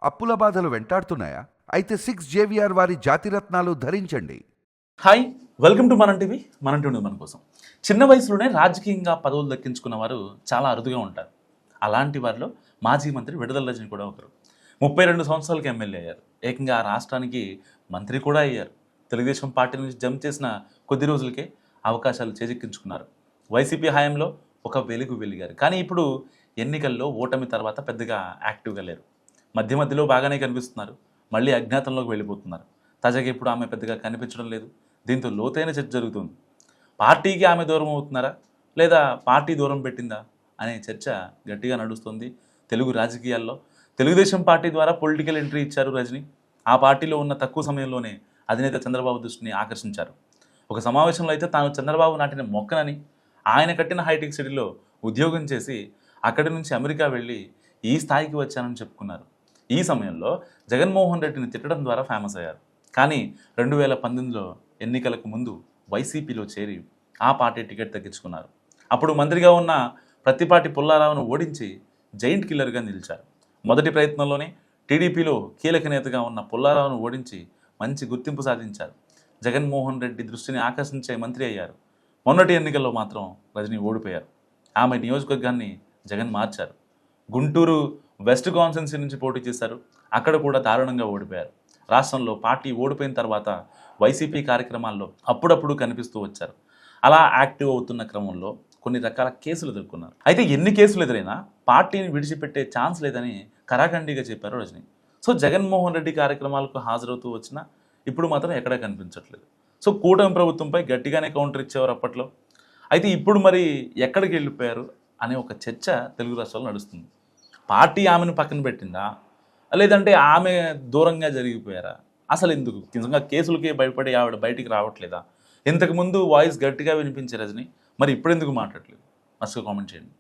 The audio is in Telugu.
అప్పుల బాధలు వెంటాడుతున్నాయా? అయితే 6 జేవిఆర్ వారి జాతిరత్నాలు ధరించండి. హాయ్, వెల్కమ్ టు మన టీవీ. మన టీవీ మన కోసం. చిన్న వయసులోనే రాజకీయంగా పదవులు దక్కించుకున్న వారు చాలా అరుదుగా ఉంటారు. అలాంటి వారిలో మాజీ మంత్రి విడుదల రజని కూడా ఒకరు. 32 సంవత్సరాలకి ఎమ్మెల్యే అయ్యారు. ఏకంగా ఆ రాష్ట్రానికి మంత్రి కూడా అయ్యారు. తెలుగుదేశం పార్టీ నుంచి జంప్ చేసిన కొద్ది రోజులకే అవకాశాలు చేజిక్కించుకున్నారు. వైసీపీ హయాంలో ఒక వెలుగు వెలిగారు. కానీ ఇప్పుడు ఎన్నికల్లో ఓటమి తర్వాత పెద్దగా యాక్టివ్గా లేరు. మధ్య మధ్యలో బాగానే కనిపిస్తున్నారు, మళ్ళీ అజ్ఞాతంలోకి వెళ్ళిపోతున్నారు. తాజాగా ఇప్పుడు ఆమె పెద్దగా కనిపించడం లేదు. దీంతో లోతైన చర్చ జరుగుతుంది. పార్టీకి ఆమె దూరం అవుతున్నారా, లేదా పార్టీ దూరం పెట్టిందా అనే చర్చ గట్టిగా నడుస్తుంది తెలుగు రాజకీయాల్లో. తెలుగుదేశం పార్టీ ద్వారా పొలిటికల్ ఎంట్రీ ఇచ్చారు రజని. ఆ పార్టీలో ఉన్న తక్కువ సమయంలోనే అధినేత చంద్రబాబు దృష్టిని ఆకర్షించారు. ఒక సమావేశంలో అయితే తాను చంద్రబాబు నాటిన మొక్కనని, ఆయన కట్టిన హైటెక్ సిటీలో ఉద్యోగం చేసి అక్కడి నుంచి అమెరికా వెళ్ళి ఈ స్థాయికి వచ్చానని చెప్పుకున్నారు. ఈ సమయంలో జగన్మోహన్ రెడ్డిని తిట్టడం ద్వారా ఫేమస్ అయ్యారు. కానీ 2019లో ఎన్నికలకు ముందు వైసీపీలో చేరి ఆ పార్టీ టికెట్ తగ్గించుకున్నారు. అప్పుడు మంత్రిగా ఉన్న ప్రత్తిపాటి పుల్లారావును ఓడించి జైంట్ కిల్లర్గా నిలిచారు. మొదటి ప్రయత్నంలోనే టీడీపీలో కీలక నేతగా ఉన్న పుల్లారావును ఓడించి మంచి గుర్తింపు సాధించారు. జగన్మోహన్ రెడ్డి దృష్టిని ఆకర్షించే మంత్రి అయ్యారు. మొన్నటి ఎన్నికల్లో మాత్రం రజని ఓడిపోయారు. ఆమె నియోజకవర్గాన్ని జగన్ మార్చారు. గుంటూరు వెస్ట్ కాన్స్టిట్యున్సీ నుంచి పోటీ చేశారు. అక్కడ కూడా దారుణంగా ఓడిపోయారు. రాష్ట్రంలో పార్టీ ఓడిపోయిన తర్వాత వైసీపీ కార్యక్రమాల్లో అప్పుడప్పుడు కనిపిస్తూ వచ్చారు. అలా యాక్టివ్ అవుతున్న క్రమంలో కొన్ని రకాల కేసులు ఎదుర్కొన్నారు. అయితే ఎన్ని కేసులు ఎదురైనా పార్టీని విడిచిపెట్టే ఛాన్స్ లేదని కరాఖండిగా చెప్పారు రజని. సో జగన్మోహన్ రెడ్డి కార్యక్రమాలకు హాజరవుతూ వచ్చినా ఇప్పుడు మాత్రం ఎక్కడా కనిపించట్లేదు. సో కూటమి ప్రభుత్వంపై గట్టిగానే కౌంటర్ ఇచ్చేవారు అప్పట్లో. అయితే ఇప్పుడు మరి ఎక్కడికి వెళ్ళిపోయారు అనే ఒక చర్చ తెలుగు రాష్ట్రాల్లో నడుస్తుంది. పార్టీ ఆమెను పక్కన పెట్టిందా, లేదంటే ఆమె దూరంగా జరిగిపోయారా? అసలు ఎందుకు నిజంగా కేసులకే భయపడి ఆవిడ బయటికి రావట్లేదా? ఇంతకుముందు వాయిస్ గట్టిగా వినిపించే రజని మరి ఇప్పుడు ఎందుకు మాట్లాడలేదు? మస్తుగా కామెంట్ చేయండి.